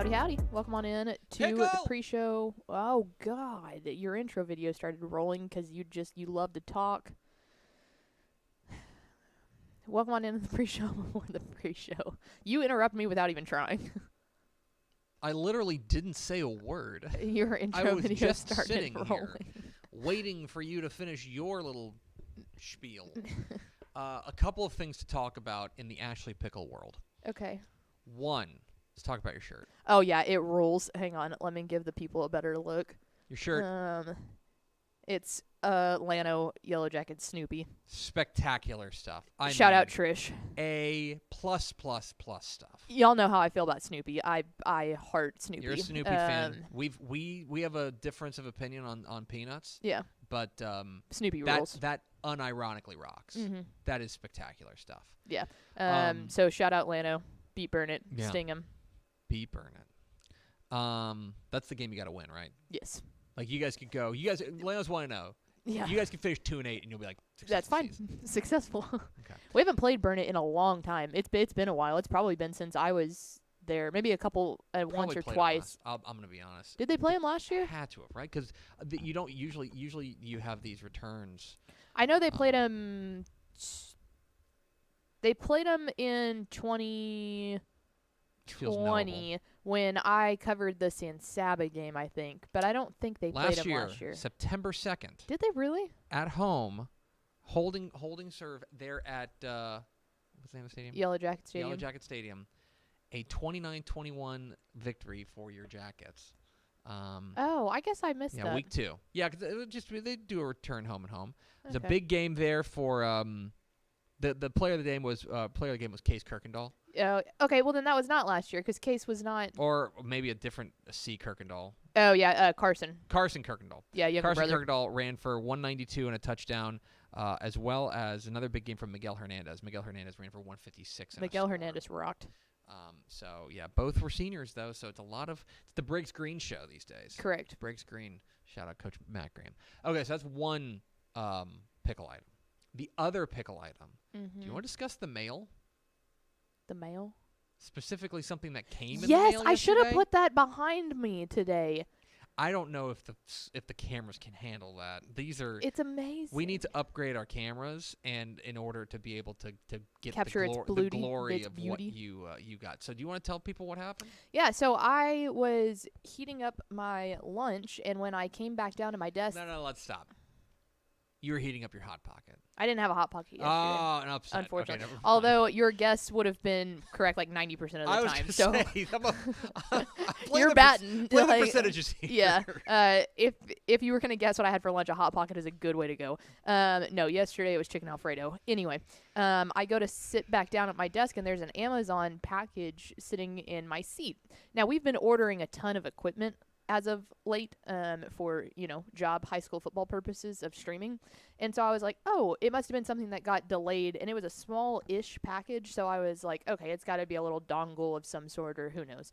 Howdy, howdy. Welcome on in to Pickle! the pre-show. Oh, God. Your intro video started rolling because you love to talk. Welcome on in to the pre-show before the pre-show. You interrupt me without even trying. I literally didn't say a word. Your intro was video just started sitting rolling. here, waiting for you to finish your little spiel. A couple of things to talk about in the Ashley Pickle world. Okay. One, let's talk about your shirt. Oh, yeah, it rules. Hang on. Let me give the people a better look. Your shirt. It's Lano Yellow Jacket Snoopy. Spectacular stuff. Shout out Trish. A plus stuff. Y'all know how I feel about Snoopy. I heart Snoopy. You're a Snoopy fan. We have a difference of opinion on Peanuts. Yeah. But Snoopy rules. That unironically rocks. Mm-hmm. That is spectacular stuff. Yeah. So shout out Lano. Beat Burn It. Yeah. Sting him. Beat Burn It. That's the game you got to win, right? Yes. Like you guys could go. Lano's 1-0. Yeah. You guys can finish 2-8, and you'll be like, that's fine. Successful. Okay. We haven't played Burn It in a long time. It's been a while. It's probably been since I was there. Maybe a couple, once or twice. I'm gonna be honest. Did they play him last year? Had to have, right? Because you don't usually you have these returns. I know they played him. They played him in 2020 when I covered the San Saba game, I think. But I don't think they played him last year. September 2nd. Did they really? At home, holding serve there at what's the name of the stadium? Yellow Jacket Stadium. Yellow Jacket Stadium. A 29-21 victory for your Jackets. Oh, I guess I missed that. Yeah, week 2. Yeah, because they do a return home and home. There's Okay. a big game there for the player of the game was Case Kirkendall. Okay, well then that was not last year because Case was not. Or maybe a different C Kirkendall. Oh yeah, Carson. Carson Kirkendall. Yeah, younger Carson brother. Kirkendall ran for 192 and a touchdown, as well as another big game from Miguel Hernandez. Miguel Hernandez ran for 156. Miguel Hernandez rocked. So yeah, both were seniors though, so it's the Briggs Green show these days. Correct. Briggs Green. Shout out Coach Matt Graham. Okay, so that's one pickle item. The other pickle item. Mm-hmm. Do you want to discuss the mail? The mail? Specifically something that came in the Yes, mail I should have yesterday? put that behind me today. I don't know if the cameras can handle that. It's amazing. We need to upgrade our cameras, and in order to be able to get Capture the glory its of beauty. what you got. So do you want to tell people what happened? Yeah, so I was heating up my lunch, and when I came back down to my desk, No, let's stop. You were heating up your Hot Pocket. I didn't have a Hot Pocket yesterday. Oh, an upset. Unfortunately. Okay, Although your guess would have been correct like 90% of the I was time. gonna So say, you're batting. Play the like, percentages here. Yeah. If you were gonna guess what I had for lunch, a Hot Pocket is a good way to go. No, yesterday it was chicken Alfredo. Anyway, I go to sit back down at my desk and there's an Amazon package sitting in my seat. Now we've been ordering a ton of equipment as of late, for, job high school football purposes of streaming. And so I was like, oh, it must have been something that got delayed. And it was a small-ish package. So I was like, okay, it's got to be a little dongle of some sort or who knows.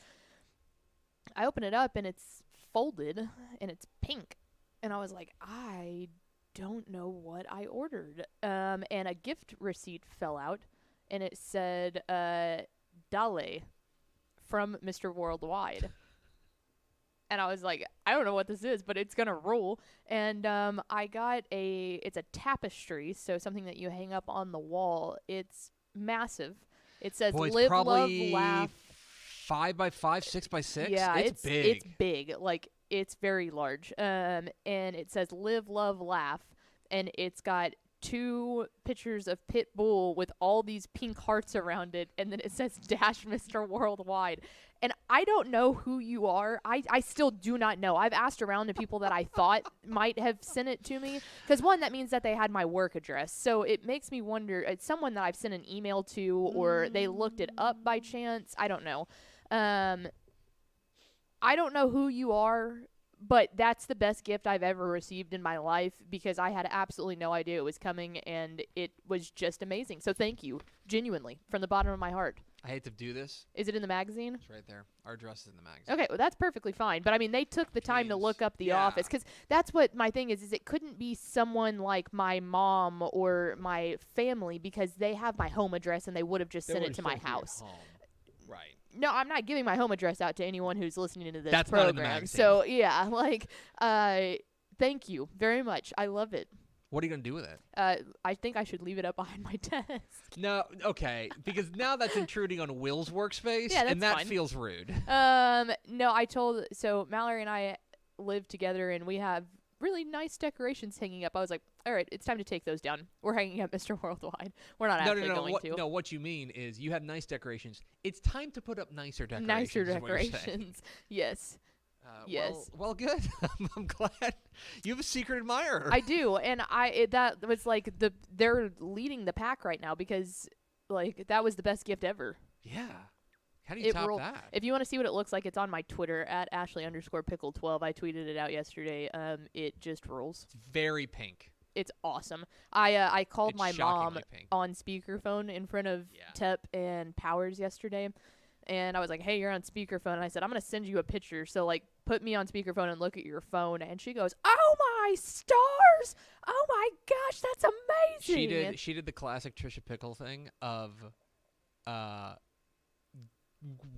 I open it up and it's folded and it's pink. And I was like, I don't know what I ordered. And a gift receipt fell out and it said, Dale from Mr. Worldwide. And I was like, I don't know what this is, but it's going to rule. And I got it's a tapestry, so something that you hang up on the wall. It's massive. It says live, love, laugh. 5x5, 6x6? Yeah, it's big. It's big. Like, it's very large. And it says live, love, laugh. And it's got 2 pictures of Pitbull with all these pink hearts around it. And then it says dash Mr. Worldwide. And I don't know who you are. I still do not know. I've asked around to people that I thought might have sent it to me. Because, one, that means that they had my work address. So it makes me wonder, it's someone that I've sent an email to or they looked it up by chance. I don't know. I don't know who you are, but that's the best gift I've ever received in my life because I had absolutely no idea it was coming, and it was just amazing. So thank you, genuinely, from the bottom of my heart. I hate to do this. Is it in the magazine? It's right there. Our address is in the magazine. Okay, well, that's perfectly fine. But, I mean, they took the time to look up the office. Because that's what my thing is it couldn't be someone like my mom or my family because they have my home address and they would have just sent it to my house. Right. No, I'm not giving my home address out to anyone who's listening to this That's not in the program. magazine. So yeah, like, thank you very much. I love it. What are you going to do with it? I think I should leave it up behind my desk. No, okay, because now that's intruding on Will's workspace, Yeah, and that's that fine. feels rude. No, so Mallory and I live together, and we have really nice decorations hanging up. I was like, all right, it's time to take those down. We're hanging up Mr. Worldwide. We're not actually going to. No, what you mean is you have nice decorations. It's time to put up nicer decorations. Nicer is what you're saying. decorations. Yes. Yes. Well, good. I'm glad you have a secret admirer. I do, and that was like they're leading the pack right now because like that was the best gift ever. Yeah. How do you top rolled. that? If you want to see what it looks like, it's on my Twitter at Ashley_pickle12. I tweeted it out yesterday. It just rolls. It's very pink. It's awesome. I called It's my mom shockingly pink. on speakerphone in front of Tep and Powers yesterday. And I was like, hey, you're on speakerphone. And I said, I'm going to send you a picture. So, like, put me on speakerphone and look at your phone. And she goes, oh, my stars. Oh, my gosh, that's amazing. She did the classic Trisha Pickle thing of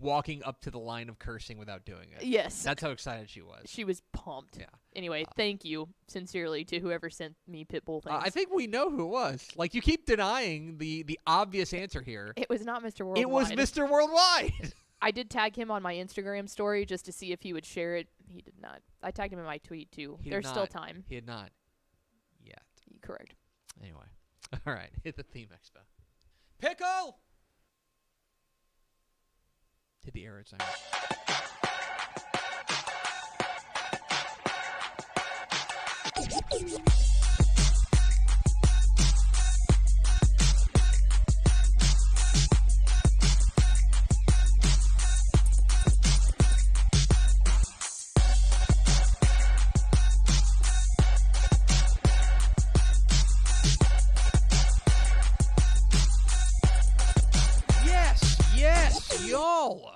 walking up to the line of cursing without doing it. Yes. That's how excited she was. She was pumped. Yeah. Anyway, thank you sincerely to whoever sent me Pitbull things. I think we know who it was. Like, you keep denying the obvious answer here. It was not Mr. Worldwide. It was Mr. Worldwide. I did tag him on my Instagram story just to see if he would share it. He did not. I tagged him in my tweet, too. There's still time. He had not yet. Correct. Anyway. All right. Hit the theme expo. Pickle! Hit the arrow sign. Yes, y'all.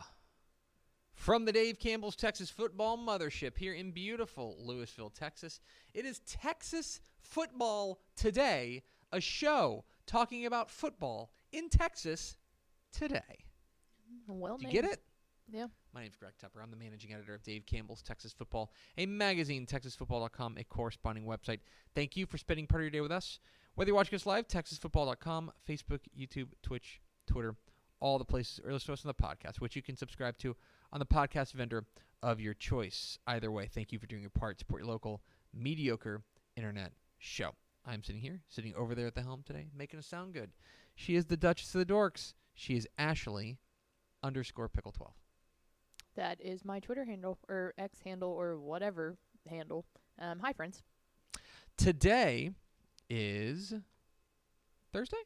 From the Dave Campbell's Texas Football Mothership here in beautiful Lewisville, Texas, it is Texas Football Today, a show talking about football in Texas today. Well, Did you get it? Yeah. My name's Greg Tepper. I'm the managing editor of Dave Campbell's Texas Football, a magazine, TexasFootball.com, a corresponding website. Thank you for spending part of your day with us. Whether you're watching us live, TexasFootball.com, Facebook, YouTube, Twitch, Twitter, all the places, or listen to us on the podcast, which you can subscribe to on the podcast vendor of your choice. Either way, thank you for doing your part. Support your local mediocre internet show. I'm sitting over there at the helm today, making us sound good. She is the Duchess of the Dorks. She is Ashley_pickle12. That is my Twitter handle, or X handle, or whatever handle. Hi, friends. Today is Thursday,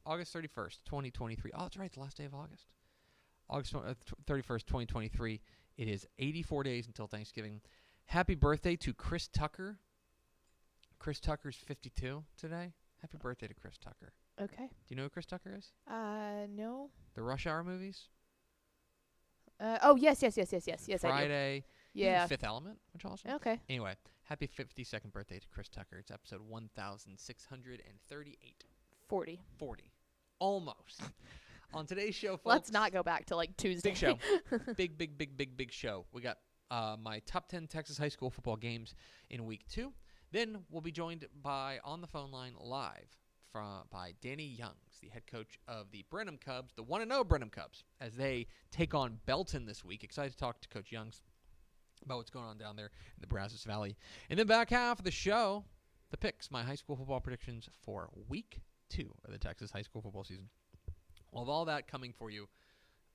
August 31st, 2023. Oh, that's right. It's the last day of August. August 31st, 2023. It is 84 days until Thanksgiving. Happy birthday to Chris Tucker. Chris Tucker's 52 today. Happy birthday to Chris Tucker. Okay. Do you know who Chris Tucker is? No. The Rush Hour movies? Yes, Friday. I do. Yeah. Fifth Element, which also. Okay. Anyway, happy 52nd birthday to Chris Tucker. It's episode 1638. 40. Almost. On today's show, folks. Let's not go back to like Tuesday. Big show. big show. We got my top 10 Texas high school football games in week 2. Then we'll be joined by, on the phone line live, by Danny Youngs, the head coach of the Brenham Cubs, the 1-0 Brenham Cubs, as they take on Belton this week. Excited to talk to Coach Youngs about what's going on down there in the Brazos Valley. And then back half of the show, the picks, my high school football predictions for week 2 of the Texas high school football season. We'll have all that coming for you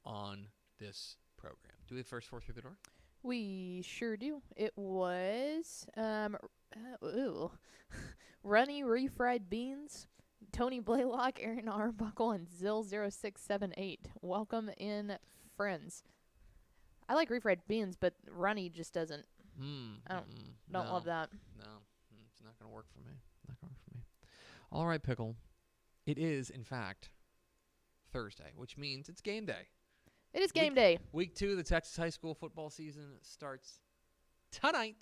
on this program. Do we have the first 4 through the door? We sure do. It was Runny Refried Beans, Tony Blaylock, Aaron Arbuckle, and Zill0678. Welcome in, friends. I like refried beans, but Runny just doesn't. I don't love that. No, it's not going to work for me. All right, Pickle. It is, in fact, Thursday, which means it's game day. It is game day. Week 2 of the Texas high school football season starts tonight.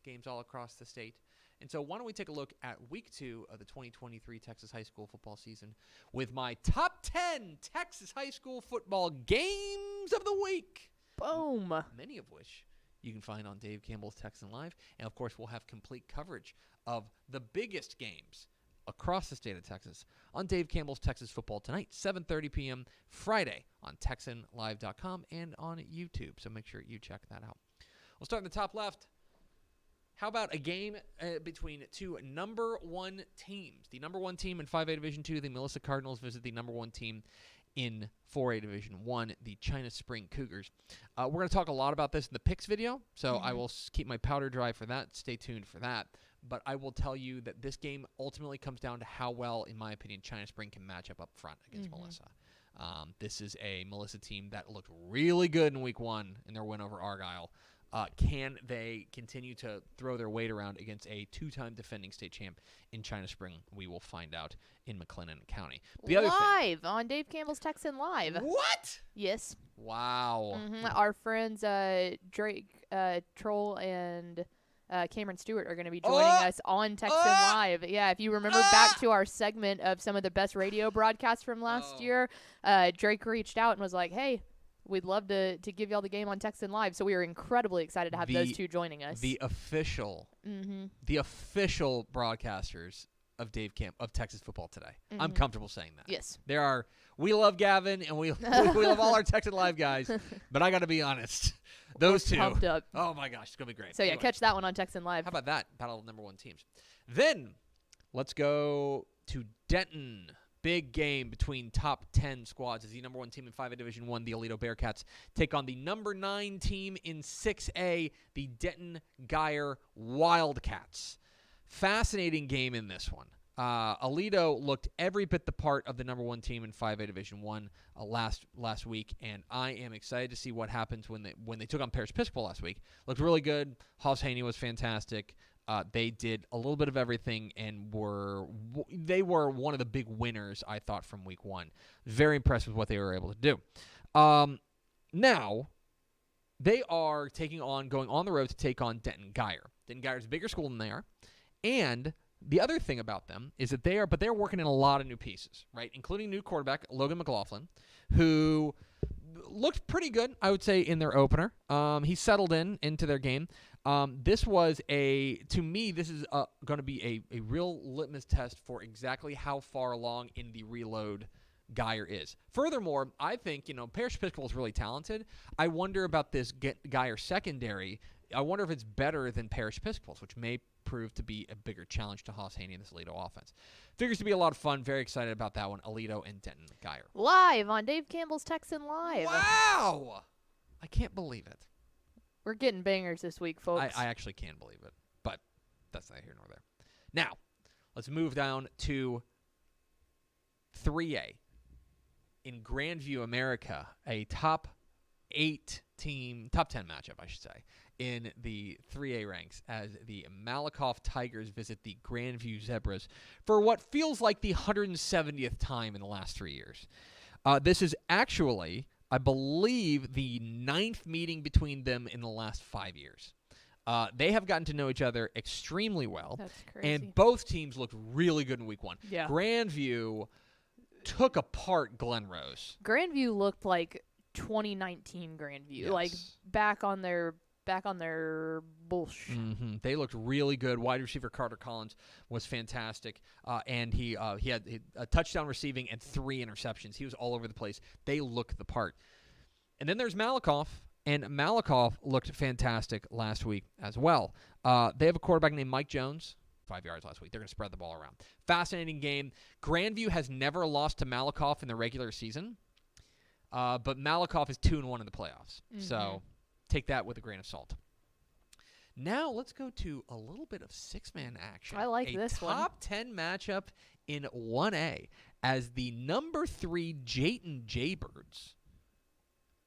Games all across the state. And so why don't we take a look at week 2 of the 2023 Texas high school football season with my top 10 Texas high school football games of the week. Boom. Many of which you can find on Dave Campbell's Texan Live. And, of course, we'll have complete coverage of the biggest games across the state of Texas on Dave Campbell's Texas Football Tonight, 7:30 p.m. Friday on TexanLive.com and on YouTube. So make sure you check that out. We'll start in the top left. How about a game between two number 1 teams? The number 1 team in 5A Division II, the Melissa Cardinals, visit the number 1 team in 4A Division I, the China Spring Cougars. We're going to talk a lot about this in the picks video, so I will keep my powder dry for that. Stay tuned for that. But I will tell you that this game ultimately comes down to how well, in my opinion, China Spring can match up front against Melissa. This is a Melissa team that looked really good in week 1 in their win over Argyle. Can they continue to throw their weight around against a 2-time defending state champ in China Spring? We will find out in McLennan County. The other Live on Dave Campbell's Texan Live. What? Yes. Wow. Our friends Drake Troll and Cameron Stewart are going to be joining us on Texan Live. Yeah, if you remember back to our segment of some of the best radio broadcasts from last year, Drake reached out and was like, hey, we'd love to give y'all the game on Texan Live. So we are incredibly excited to have those two joining us. The official broadcasters of Dave Camp of Texas Football Today. I'm comfortable saying that. Yes. We love Gavin and we love all our Texan Live guys, but I got to be honest. Those two. Pumped up. Oh my gosh, it's going to be great. So yeah, catch that one on Texan Live. How about that? Battle of number 1 teams. Then let's go to Denton. Big game between top 10 squads as the number 1 team in 5A Division I, the Aledo Bearcats, take on the number 9 team in 6A, the Denton Geyer Wildcats. Fascinating game in this one. Aledo looked every bit the part of the number 1 team in 5A Division I last week, and I am excited to see what happens when they took on Parish Episcopal last week. Looked really good. Hoss Haney was fantastic. They did a little bit of everything and they were one of the big winners, I thought, from week 1. Very impressed with what they were able to do. Now, they are going on the road to take on Denton Geyer. Denton Geyer is a bigger school than they are, and the other thing about them is that they're working in a lot of new pieces, right? Including new quarterback Logan McLaughlin, who looked pretty good, I would say, in their opener. He settled into their game. This is going to be a real litmus test for exactly how far along in the reload Geyer is. Furthermore, I think, Parish Episcopal is really talented. I wonder about this Geyer secondary. I wonder if it's better than Parish Episcopal's, which may prove to be a bigger challenge to Hoss Haney and this Aledo offense. Figures to be a lot of fun. Very excited about that one. Aledo and Denton Geyer. Live on Dave Campbell's Texan Live. Wow! I can't believe it. We're getting bangers this week, folks. I actually can believe it, but that's neither here nor there. Now, let's move down to 3A. In Grandview, America, a top 10 matchup, I should say, in the 3A ranks as the Malakoff Tigers visit the Grandview Zebras for what feels like the 170th time in the last 3 years. This is actually, I believe, the 9th meeting between them in the last 5 years. They have gotten to know each other extremely well. That's crazy. And both teams looked really good in week 1. Yeah. Grandview took apart Glen Rose. Grandview looked like 2019 Grandview, Yes. like back on their bullshit. Mm-hmm. They looked really good. Wide receiver Carter Collins was fantastic, and he had a touchdown receiving and 3 interceptions. He was all over the place. They looked the part. And then there's Malakoff, and Malakoff looked fantastic last week as well. They have a quarterback named Mike Jones. 5 yards last week. They're going to spread the ball around. Fascinating game. Grandview has never lost to Malakoff in the regular season, but Malakoff is 2-1 in the playoffs. Mm-hmm. So take that with a grain of salt. Now let's go to a little bit of 6-man action. I like this one. A top 10 matchup in 1A as the number 3 Jayton Jaybirds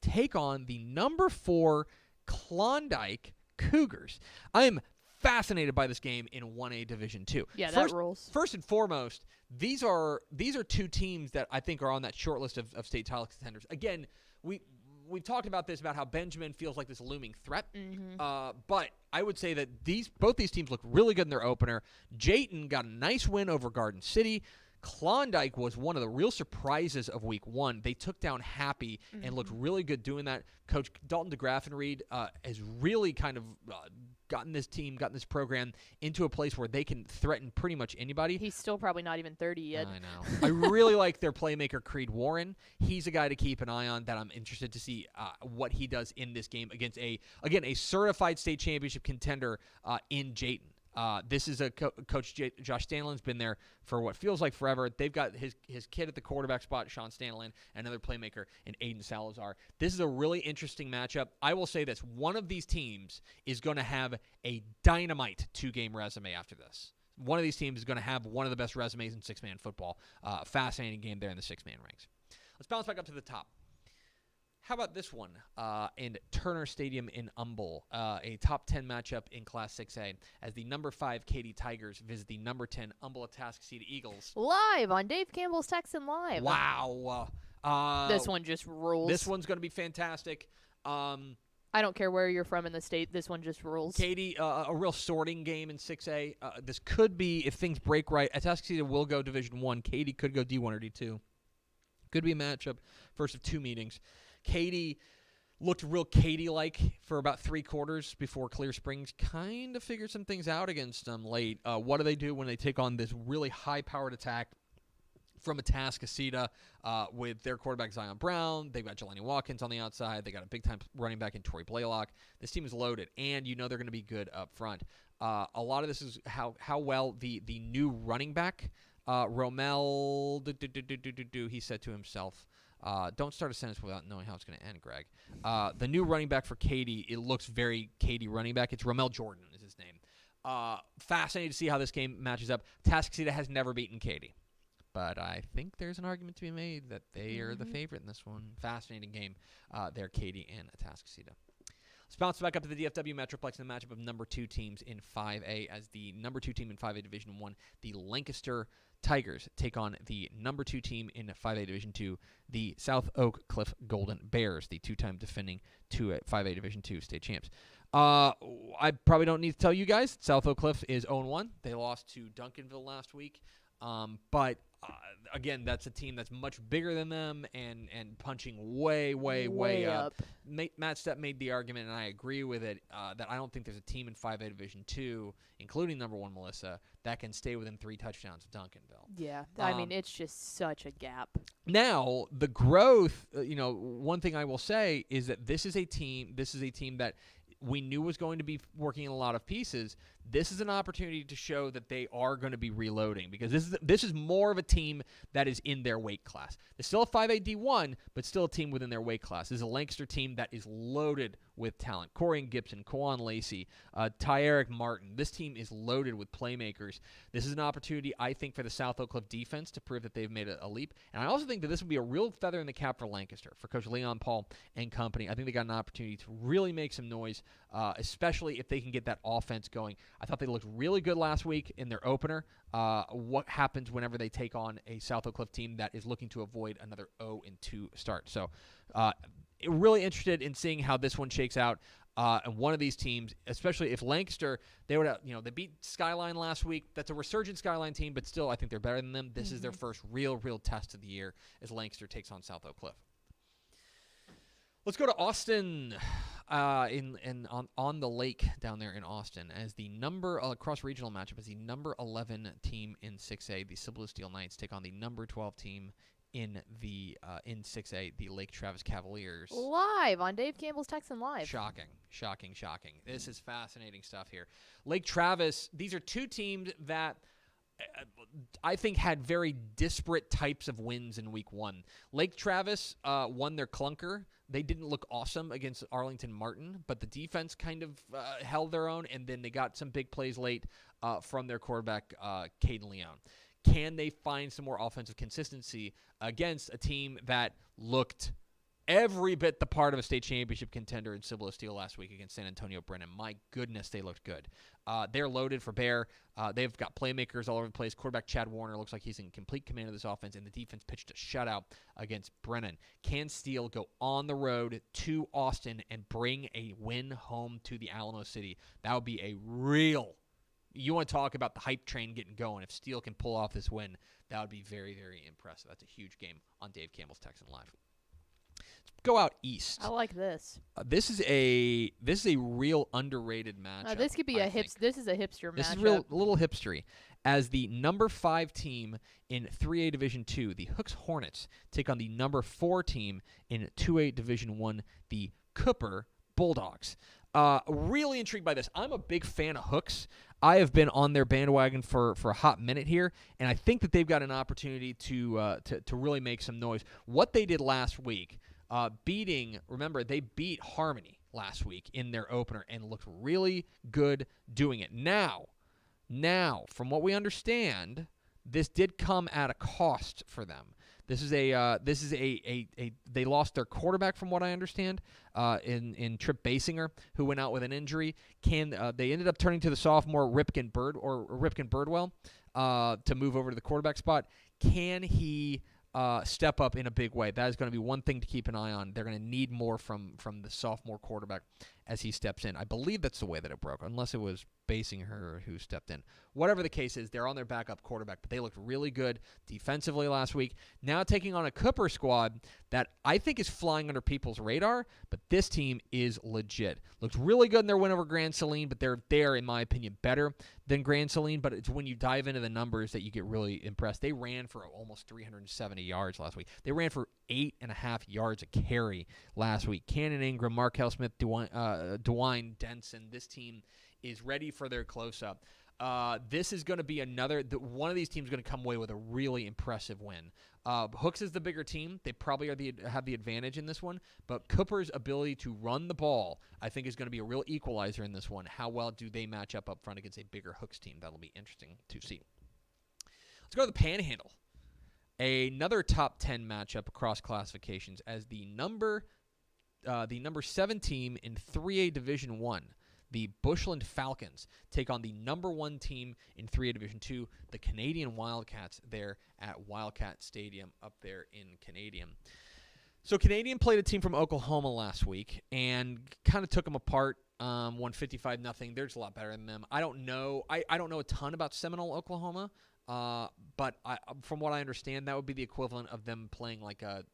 take on the number 4 Klondike Cougars. I am fascinated by this game in 1A Division II. Yeah, that rules. First and foremost, these are two teams that I think are on that short list of state title contenders. Again, we've talked about this, about how Benjamin feels like this looming threat. Mm-hmm. But I would say that both these teams look really good in their opener. Jayton got a nice win over Garden City. Klondike was one of the real surprises of week 1. They took down Happy and looked really good doing that. Coach Dalton DeGraffenried has really kind of gotten this program into a place where they can threaten pretty much anybody. He's still probably not even 30 yet. I know. I really like their playmaker, Creed Warren. He's a guy to keep an eye on that I'm interested to see what he does in this game against a certified state championship contender in Jayton. This is Coach Josh Stanlin's been there for what feels like forever. They've got his kid at the quarterback spot, Sean Stanlin, and another playmaker in Aiden Salazar. This is a really interesting matchup. I will say this. One of these teams is going to have a dynamite 2-game resume after this. One of these teams is going to have one of the best resumes in 6-man football. Fascinating game there in the 6-man ranks. Let's bounce back up to the top. How about this one in Turner Stadium in Humble, a top 10 matchup in Class 6A as the number 5 Katy Tigers visit the number 10 Humble Atascocita Eagles. Live on Dave Campbell's Texan Live. Wow. This one just rules. This one's going to be fantastic. I don't care where you're from in the state. This one just rules. Katy, a real sorting game in 6A. This could be, if things break right, Atascocita will go Division 1. Katy could go D1 or D2. Could be a matchup, first of 2 meetings. Katy looked real Katy-like for about 3 quarters before Clear Springs kind of figured some things out against them late. What do they do when they take on this really high-powered attack from Atascocita with their quarterback Zion Brown? They've got Jelani Watkins on the outside. They got a big-time running back in Tori Blaylock. This team is loaded, and you know they're going to be good up front. A lot of this is how well the new running back, Romel, he said to himself, don't start a sentence without knowing how it's going to end, Greg. The new running back for Katy, it looks very Katy running back. It's Romel Jordan is his name. Fascinating to see how this game matches up. Atascocita has never beaten Katy, but I think there's an argument to be made that they are the favorite in this one. Fascinating game there, Katy and Atascocita. Let's bounce back up to the DFW Metroplex in the matchup of number 2 teams in 5A as the number 2 team in 5A Division 1, the Lancaster Tigers, take on the number 2 team in 5A Division 2, the South Oak Cliff Golden Bears, the 2-time defending 5A Division 2 state champs. I probably don't need to tell you guys, South Oak Cliff is 0-1. They lost to Duncanville last week. But again, that's a team that's much bigger than them and punching way up. Matt Stepp made the argument, and I agree with it, that I don't think there's a team in 5A Division 2, including number 1 Melissa, that can stay within 3 touchdowns of Duncanville. Yeah, I mean, it's just such a gap. Now, the growth, one thing I will say is that this is a team that we knew was going to be working in a lot of pieces. This is an opportunity to show that they are going to be reloading because this is more of a team that is in their weight class. They're still a 5A D1, but still a team within their weight class. This is a Lancaster team that is loaded with talent. Corian Gibson, Kwan Lacey, Tyeric Martin. This team is loaded with playmakers. This is an opportunity, I think, for the South Oak Cliff defense to prove that they've made a leap. And I also think that this will be a real feather in the cap for Lancaster, for Coach Leon Paul and company. I think they got an opportunity to really make some noise, especially if they can get that offense going. I thought they looked really good last week in their opener. What happens whenever they take on a South Oak Cliff team that is looking to avoid another 0-2 start? So really interested in seeing how this one shakes out. And one of these teams, especially if Lancaster, they would, they beat Skyline last week. That's a resurgent Skyline team, but still, I think they're better than them. This is their first real test of the year as Lancaster takes on South Oak Cliff. Let's go to Austin, on the lake down there in Austin as the cross regional matchup as the number 11 team in 6A, the Cibolo Steel Knights, take on the number 12 team in 6A, the Lake Travis Cavaliers. Live on Dave Campbell's Texan Live. Shocking. This is fascinating stuff here. Lake Travis, these are 2 teams that I think had very disparate types of wins in week 1. Lake Travis won their clunker. They didn't look awesome against Arlington Martin, but the defense kind of held their own, and then they got some big plays late from their quarterback, Caden Leon. Can they find some more offensive consistency against a team that looked every bit the part of a state championship contender in Cibolo Steel last week against San Antonio Brenham. My goodness, they looked good. They're loaded for bear. They've got playmakers all over the place. Quarterback Chad Warner looks like he's in complete command of this offense, and the defense pitched a shutout against Brennan. Can Steele go on the road to Austin and bring a win home to the Alamo City? That would be a real – you want to talk about the hype train getting going. If Steele can pull off this win, that would be very, very impressive. That's a huge game on Dave Campbell's Texan Live. Go out east. I like this. This is a real underrated matchup. This could be This is a hipster matchup. This is a little hipstery. As the number 5 team in 3A Division II, the Hooks Hornets take on the number 4 team in 2A Division I, the Cooper Bulldogs. Really intrigued by this. I'm a big fan of Hooks. I have been on their bandwagon for a hot minute here, and I think that they've got an opportunity to really make some noise. What they did last week, remember, they beat Harmony last week in their opener and looked really good doing it. Now, from what we understand, this did come at a cost for them. They lost their quarterback, from what I understand, in Trip Basinger, who went out with an injury. They ended up turning to the sophomore Ripken Birdwell to move over to the quarterback spot. Can he step up in a big way? That is going to be one thing to keep an eye on. They're going to need more from the sophomore quarterback as he steps in. I believe that's the way that it broke, unless it was Basinger who stepped in. Whatever the case is, they're on their backup quarterback, but they looked really good defensively last week. Now taking on a Cooper squad that I think is flying under people's radar, but this team is legit. Looks really good in their win over Grand Saline, but they're, in my opinion, better than Grand Saline, but it's when you dive into the numbers that you get really impressed. They ran for almost 370 yards last week. They ran for 8.5 yards a carry last week. Cannon Ingram, Markel Smith, DeWine Denson, this team is ready for their close-up. This is going to be one of these teams is going to come away with a really impressive win. Hooks is the bigger team. They probably have the advantage in this one, but Cooper's ability to run the ball, I think, is going to be a real equalizer in this one. How well do they match up front against a bigger Hooks team? That'll be interesting to see. Let's go to the Panhandle. Another top 10 matchup across classifications as the number 7 team in 3A Division I. The Bushland Falcons take on the number 1 team in 3A Division II, the Canadian Wildcats, there at Wildcat Stadium up there in Canadian. So Canadian played a team from Oklahoma last week and kind of took them apart, won 55-0. They're just a lot better than them. I don't know a ton about Seminole, Oklahoma, but from what I understand, that would be the equivalent of them playing like a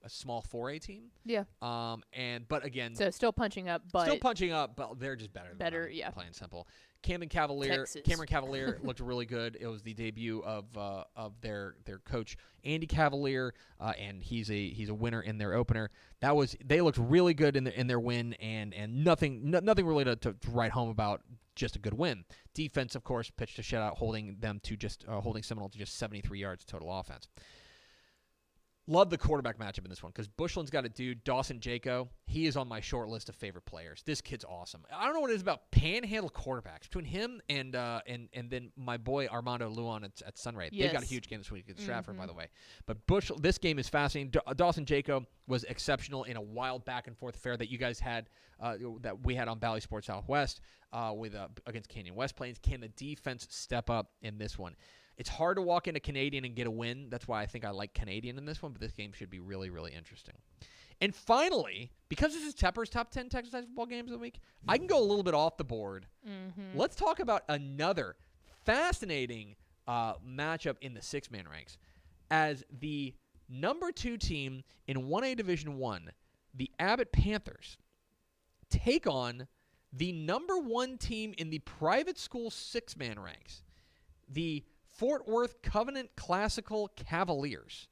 small 4A team. Yeah. But again, so still punching up, but they're just better. Better, yeah. Plain and simple. Cameron Cavalier looked really good. It was the debut of their coach Andy Cavalier, and he's a winner in their opener. They looked really good in their win, and nothing really to write home about. Just a good win. Defense, of course, pitched a shutout, holding Seminole to just 73 yards total offense. Love the quarterback matchup in this one because Bushland's got a dude, Dawson Jaco. He is on my short list of favorite players. This kid's awesome. I don't know what it is about Panhandle quarterbacks. Between him and then my boy Armando Luan at Sunray. Yes. They've got a huge game this week at Stratford, by the way. But this game is fascinating. Dawson Jaco was exceptional in a wild back-and-forth affair that you guys had, that we had on Valley Sports Southwest against Canyon West Plains. Can the defense step up in this one? It's hard to walk into Canadian and get a win. That's why I think I like Canadian in this one, but this game should be really, really interesting. And finally, because this is Tepper's top 10 Texas high football games of the week, I can go a little bit off the board. Mm-hmm. Let's talk about another fascinating matchup in the 6-man ranks. As the number 2 team in 1A Division I, the Abbott Panthers, take on the number 1 team in the private school 6-man ranks, the Fort Worth Covenant Classical Cavaliers,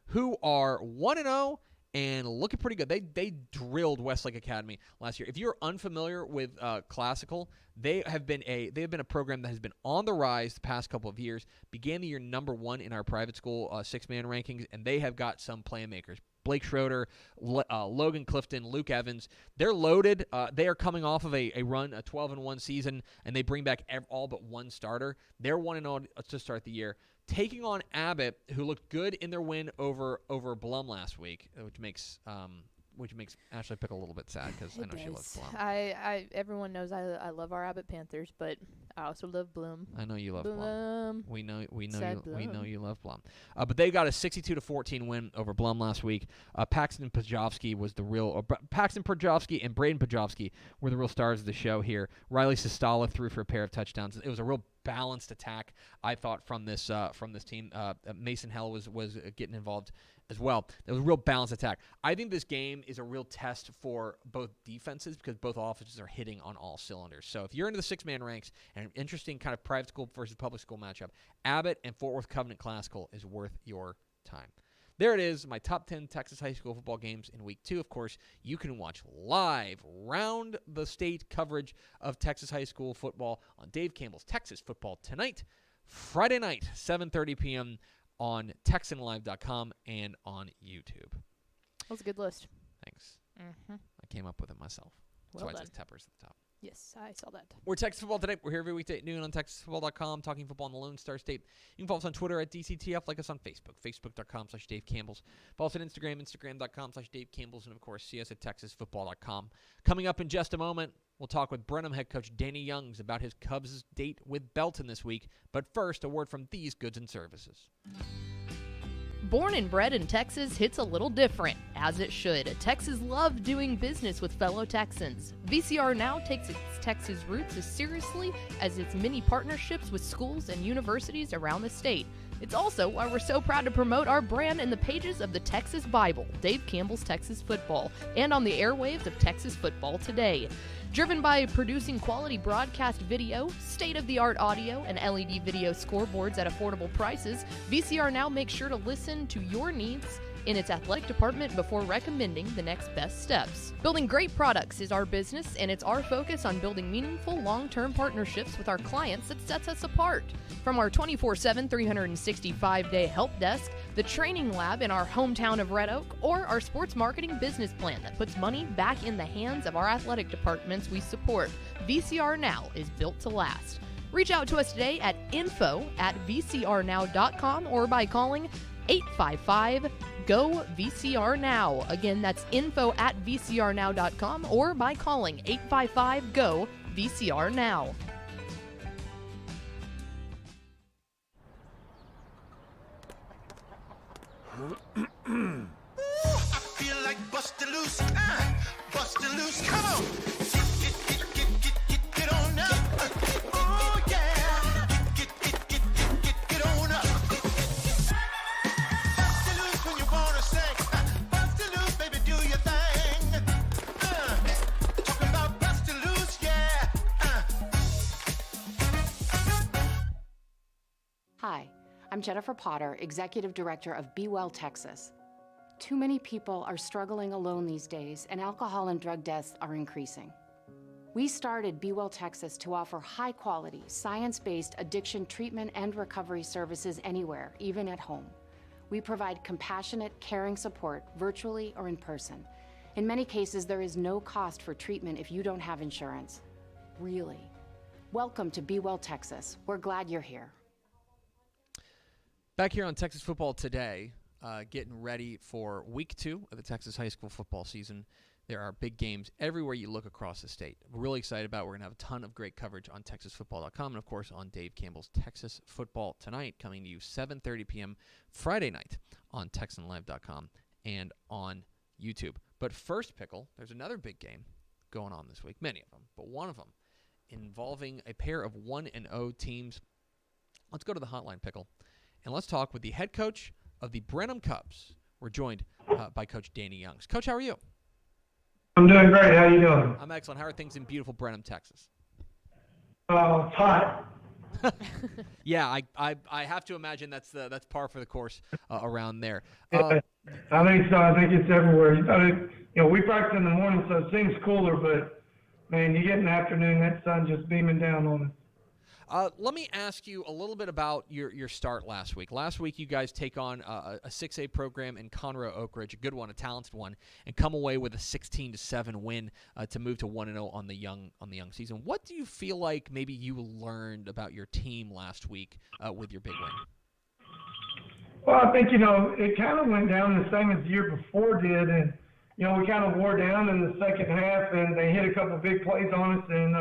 who are 1-0 and looking pretty good. They drilled Westlake Academy last year. If you're unfamiliar with Classical, they have been a program that has been on the rise the past couple of years. Began the year number 1 in our private school 6-man rankings, and they have got some playmakers. Blake Schroeder, Logan Clifton, Luke Evans. They're loaded. They are coming off of a run, a 12-1 season, and they bring back all but one starter. They're 1-0 to start the year. taking on Abbott, who looked good in their win over Blum last week, which makes Ashley Pickle a little bit sad because I know she loves Blum. Everyone knows I love our Abbott Panthers, but I also love Bloom. I know you love Blum. We know you love Blum. But they got a 62-14 win over Blum last week. Paxton Pajovsky and Braden Pajovsky were the real stars of the show here. Riley Sistala threw for a pair of touchdowns. It was a real balanced attack, I thought, from this team. Mason Hell was getting involved as well. It was a real balanced attack. I think this game is a real test for both defenses because both offenses are hitting on all cylinders. So if you're into the six-man ranks and an interesting kind of private school versus public school matchup, Abbott and Fort Worth Covenant Classical is worth your time. There it is, my top 10 Texas high school football games in week 2. Of course, you can watch live round-the-state coverage of Texas high school football on Dave Campbell's Texas Football Tonight, Friday night, 7:30 p.m. on TexanLive.com and on YouTube. That was a good list. Thanks. Mm-hmm. I came up with it myself. That's Well why done. it says Tepper's at the top. Yes, I saw that. We're Texas Football Today. We're here every weekday at noon on TexasFootball.com, talking football in the Lone Star State. You can follow us on Twitter at DCTF, like us on Facebook, Facebook.com/Dave Campbell's. Follow us on Instagram, Instagram.com/Dave Campbell's, and of course, see us at TexasFootball.com. Coming up in just a moment, we'll talk with Brenham head coach Danny Youngs about his Cubs' date with Belton this week. But first, a word from these goods and services. Born and bred in Texas hits a little different, as it should. Texas loves doing business with fellow Texans. VCR Now takes its Texas roots as seriously as its many partnerships with schools and universities around the state. It's also why we're so proud to promote our brand in the pages of the Texas Bible, Dave Campbell's Texas Football, and on the airwaves of Texas Football Today. Driven by producing quality broadcast video, state-of-the-art audio, and LED video scoreboards at affordable prices, VCR Now makes sure to listen to your needs in its athletic department before recommending the next best steps. Building great products is our business, and it's our focus on building meaningful, long-term partnerships with our clients that sets us apart. From our 24/7, 365-day help desk, the training lab in our hometown of Red Oak, or our sports marketing business plan that puts money back in the hands of our athletic departments we support, VCR Now is built to last. Reach out to us today at info@vcrnow.com or by calling 855-GO-VCR-NOW. Again, that's info@vcrnow.com or by calling 855-GO-VCR-NOW. I feel like bustin' loose, bustin' loose, come on. Get on up. Oh yeah, get on up. Bustin' loose when you wanna sing. Bustin' loose, baby, do your thing. Talking about bustin' loose, yeah. Hi, I'm Jennifer Potter, Executive Director of Be Well Texas. Too many people are struggling alone these days, and alcohol and drug deaths are increasing. We started Be Well Texas to offer high-quality, science-based addiction treatment and recovery services anywhere, even at home. We provide compassionate, caring support virtually or in person. In many cases, there is no cost for treatment if you don't have insurance. Really. Welcome to Be Well Texas. We're glad you're here. Back here on Texas Football Today, getting ready for week 2 of the Texas high school football season. There are big games everywhere you look across the state. We're really excited about it. We're going to have a ton of great coverage on TexasFootball.com and, of course, on Dave Campbell's Texas Football Tonight, coming to you 7:30 p.m. Friday night on TexanLive.com and on YouTube. But first, Pickle, there's another big game going on this week. Many of them, but one of them involving a pair of 1-0 teams. Let's go to the hotline, Pickle, and let's talk with the head coach of the Brenham Cubs. We're joined by Coach Danny Youngs. Coach, how are you? I'm doing great. How you doing? I'm excellent. How are things in beautiful Brenham, Texas? It's hot. Yeah, I have to imagine that's par for the course around there. I think so. I think it's everywhere. We practice in the morning, so it seems cooler, but man, you get in the afternoon, that sun just beaming down on us. Let me ask you a little bit about your start last week. Last week, you guys take on a 6A program in Conroe Oak Ridge, a good one, a talented one, and come away with a 16-7 win to move to 1-0 on the young season. What do you feel like maybe you learned about your team last week with your big win? Well, I think, it kind of went down the same as the year before did. And, we kind of wore down in the second half, and they hit a couple big plays on us and,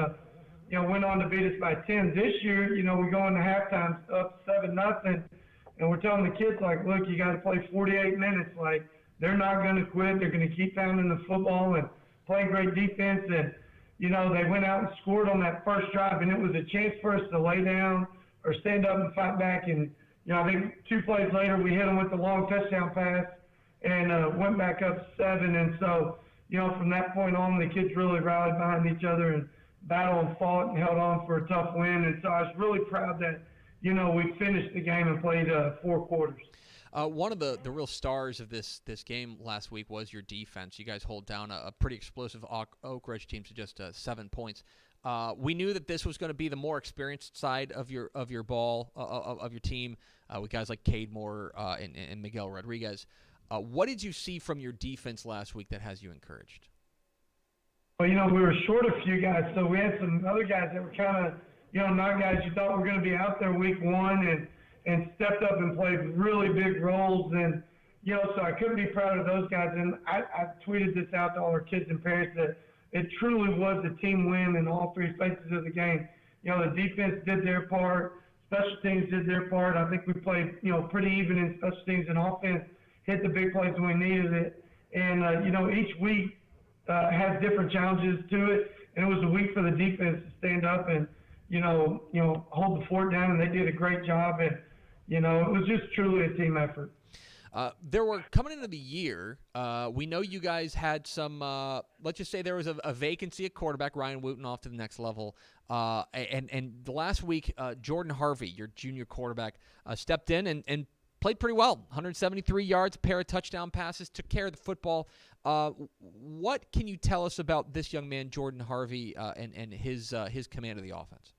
went on to beat us by 10. This year, we go into halftime up 7-0, and we're telling the kids, like, look, you got to play 48 minutes. Like, they're not going to quit. They're going to keep pounding the football and play great defense. And, they went out and scored on that first drive, and it was a chance for us to lay down or stand up and fight back. And, I think 2 plays later we hit them with the long touchdown pass and went back up 7. And so, from that point on, the kids really rallied behind each other and battled and fought and held on for a tough win. And so I was really proud that, we finished the game and played 4 quarters. One of the real stars of this game last week was your defense. You guys hold down a pretty explosive Oak Ridge team to just 7 points. We knew that this was going to be the more experienced side of your ball of your team with guys like Cade Moore and Miguel Rodriguez. What did you see from your defense last week that has you encouraged? Well, we were short a few guys, so we had some other guys that were kind of, not guys you thought were going to be out there week 1 and stepped up and played really big roles. And, so I couldn't be proud of those guys. And I tweeted this out to all our kids and parents that it truly was a team win in all 3 phases of the game. The defense did their part. Special teams did their part. I think we played, pretty even in special teams, and offense hit the big plays when we needed it. And, each week has different challenges to it. And it was a week for the defense to stand up and, hold the fort down, and they did a great job. And, it was just truly a team effort. There were, coming into the year, we know you guys had some, let's just say there was a vacancy at quarterback, Ryan Wooten off to the next level. And the last week, Jordan Harvey, your junior quarterback, stepped in and played pretty well. 173 yards, a pair of touchdown passes, took care of the football. What can you tell us about this young man, Jordan Harvey, and his command of the offense?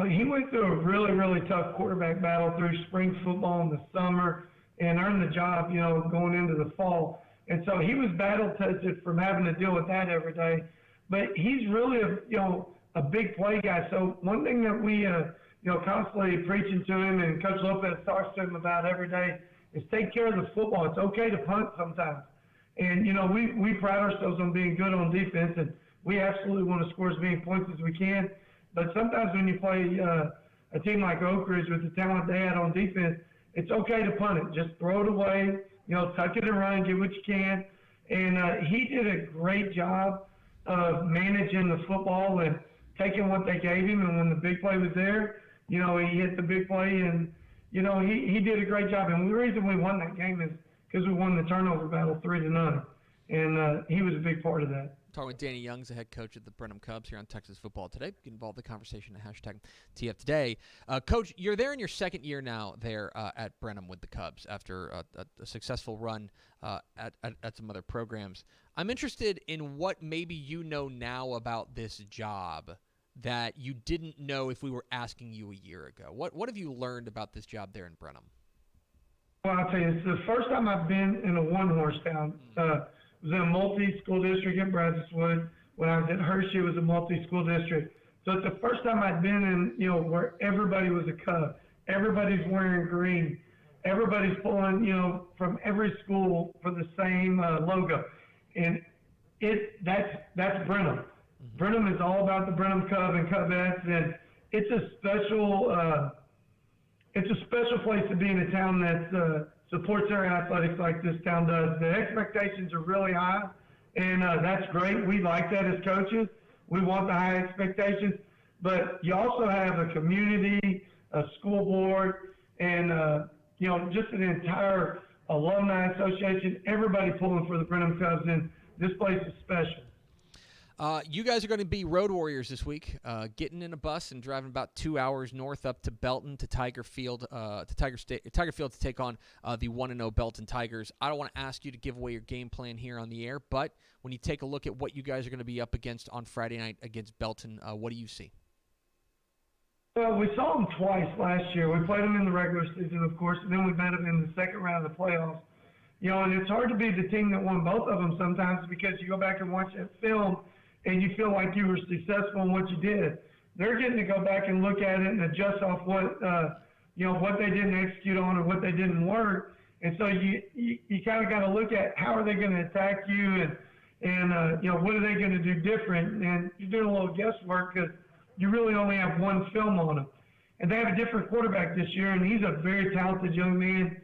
He went through a really, really tough quarterback battle through spring football in the summer and earned the job, going into the fall. And so he was battle-tested from having to deal with that every day. But he's really a big play guy. So one thing that we, constantly preaching to him and Coach Lopez talks to him about every day is take care of the football. It's okay to punt sometimes. And, we pride ourselves on being good on defense, and we absolutely want to score as many points as we can. But sometimes when you play a team like Oak Ridge with the talent they had on defense, it's okay to punt it. Just throw it away, tuck it and run, get what you can. And he did a great job of managing the football and taking what they gave him. And when the big play was there, he hit the big play. And, he did a great job. And the reason we won that game is because we won the turnover battle 3-0. And he was a big part of that. Talking with Danny Youngs, the head coach of the Brenham Cubs here on Texas Football Today. Get involved in the conversation at hashtag TF Today. Coach, you're there in your second year now there at Brenham with the Cubs after a successful run at some other programs. I'm interested in what maybe you know now about this job that you didn't know if we were asking you a year ago. What have you learned about this job there in Brenham? Well, I'll tell you, it's the first time I've been in a one-horse town. It was in a multi-school district in Brazoswood. When I was at Hershey, it was a multi-school district. So it's the first time I'd been in, where everybody was a Cub. Everybody's wearing green. Everybody's pulling, from every school for the same logo. And that's Brenham. Mm-hmm. Brenham is all about the Brenham Cub and Cubettes, and it's a special place to be in a town that supports their athletics like this town does. The expectations are really high, and that's great. We like that as coaches. We want the high expectations, but you also have a community, a school board, and just an entire alumni association. Everybody pulling for the Brenham Cubs, and this place is special. You guys are going to be road warriors this week, getting in a bus and driving about 2 hours north up to Belton to Tiger Field to take on the 1-0 Belton Tigers. I don't want to ask you to give away your game plan here on the air, but when you take a look at what you guys are going to be up against on Friday night against Belton, what do you see? Well, we saw them twice last year. We played them in the regular season, of course, and then we met them in the second round of the playoffs. And it's hard to be the team that won both of them sometimes because you go back and watch that film and you feel like you were successful in what you did. They're getting to go back and look at it and adjust off what, what they didn't execute on or what they didn't work. And so you kind of got to look at how are they going to attack you and what are they going to do different. And you're doing a little guesswork because you really only have one film on them. And they have a different quarterback this year, and he's a very talented young man.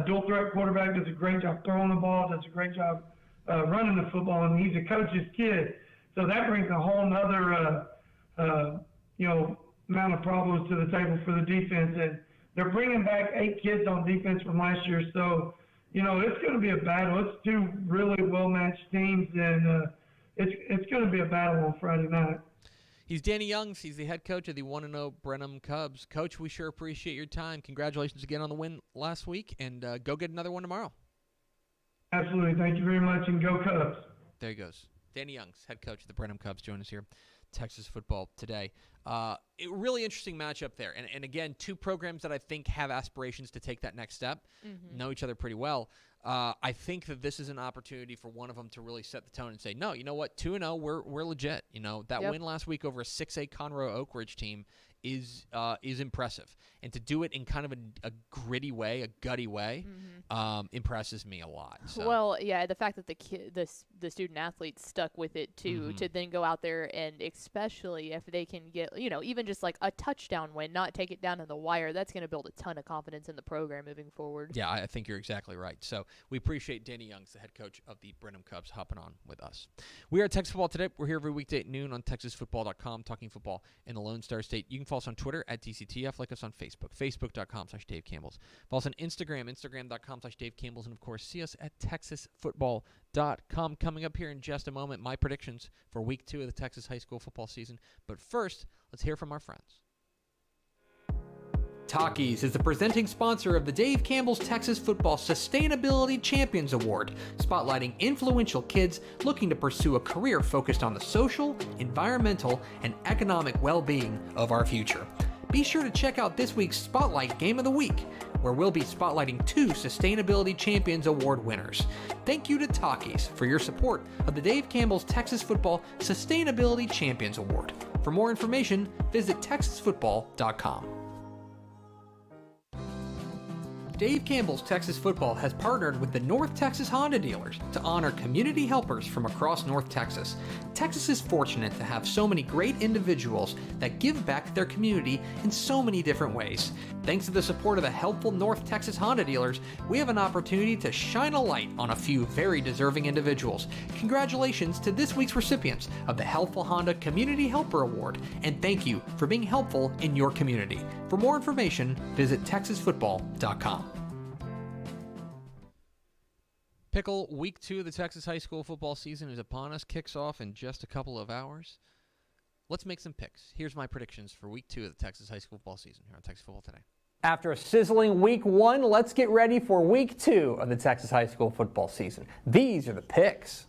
Dual threat quarterback, does a great job throwing the ball, does a great job running the football, and he's a coach's kid. So that brings a whole nother, amount of problems to the table for the defense. And they're bringing back 8 kids on defense from last year. So, it's going to be a battle. It's 2 really well-matched teams, and it's going to be a battle on Friday night. He's Danny Youngs. He's the head coach of the 1-0 Brenham Cubs. Coach, we sure appreciate your time. Congratulations again on the win last week, and go get another one tomorrow. Absolutely. Thank you very much, and go Cubs. There he goes. Danny Youngs, head coach of the Brenham Cubs, join us here. Texas football today. Really interesting matchup there. And again, 2 programs that I think have aspirations to take that next step, know each other pretty well. I think that this is an opportunity for one of them to really set the tone and say, no, you know what, 2-0, we're legit. That win last week over a 6A Conroe Oak Ridge team is impressive. And to do it in kind of a gritty way, a gutty way, impresses me a lot. So. Well, yeah, the fact that the student athletes stuck with it too, to then go out there and especially if they can get, even just like a touchdown win, not take it down to the wire, that's going to build a ton of confidence in the program moving forward. Yeah, I think you're exactly right. So we appreciate Danny Youngs, the head coach of the Brenham Cubs, hopping on with us. We are at Texas Football Today. We're here every weekday at noon on TexasFootball.com, talking football in the Lone Star State. You can follow us on Twitter at TCTF, like us on Facebook, Facebook.com/Dave Campbell's. Follow us on Instagram, Instagram.com/Dave Campbell's, and of course, see us at TexasFootball.com. Coming up here in just a moment, my predictions for Week 2 of the Texas high school football season. But first, let's hear from our friends. Takis is the presenting sponsor of the Dave Campbell's Texas Football Sustainability Champions Award, spotlighting influential kids looking to pursue a career focused on the social, environmental, and economic well-being of our future. Be sure to check out this week's Spotlight Game of the Week, where we'll be spotlighting 2 Sustainability Champions Award winners. Thank you to Takis for your support of the Dave Campbell's Texas Football Sustainability Champions Award. For more information, visit TexasFootball.com. Dave Campbell's Texas Football has partnered with the North Texas Honda dealers to honor community helpers from across North Texas. Texas is fortunate to have so many great individuals that give back to their community in so many different ways. Thanks to the support of the helpful North Texas Honda dealers, we have an opportunity to shine a light on a few very deserving individuals. Congratulations to this week's recipients of the Helpful Honda Community Helper Award, and thank you for being helpful in your community. For more information, visit TexasFootball.com. Pickle, Week 2 of the Texas high school football season is upon us. Kicks off in just a couple of hours. Let's make some picks. Here's my predictions for Week 2 of the Texas high school football season here on Texas Football Today. After a sizzling Week 1, let's get ready for Week 2 of the Texas high school football season. These are the picks.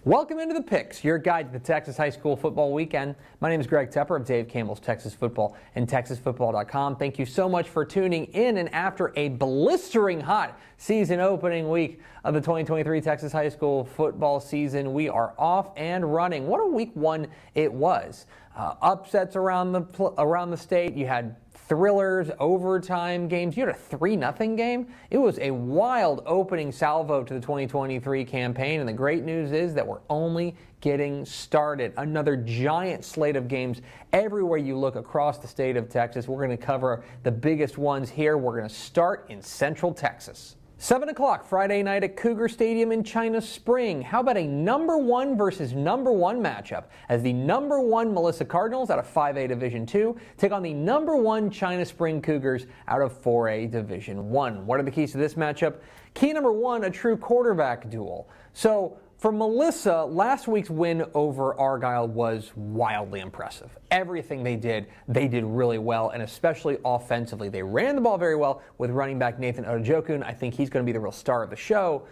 Welcome into the Picks, your guide to the Texas high school football weekend. My name is Greg Tepper of Dave Campbell's Texas Football and TexasFootball.com. Thank you so much for tuning in. And after a blistering hot season opening week of the 2023 Texas high school football season, we are off and running. What a Week 1 it was. Upsets around the state. You had thrillers, overtime games. You had a 3-0 game. It was a wild opening salvo to the 2023 campaign, and the great news is that we're only getting started. Another giant slate of games everywhere you look across the state of Texas. We're going to cover the biggest ones here. We're going to start in Central Texas. 7 o'clock Friday night at Cougar Stadium in China Spring. How about a number 1 versus number 1 matchup as the number 1 Melissa Cardinals out of 5A Division II take on the number 1 China Spring Cougars out of 4A Division I. What are the keys to this matchup? Key number 1, a true quarterback duel. So for Melissa, last week's win over Argyle was wildly impressive. Everything they did really well, and especially offensively. They ran the ball very well with running back Nathan Odojokun. I think he's going to be the real star of the show.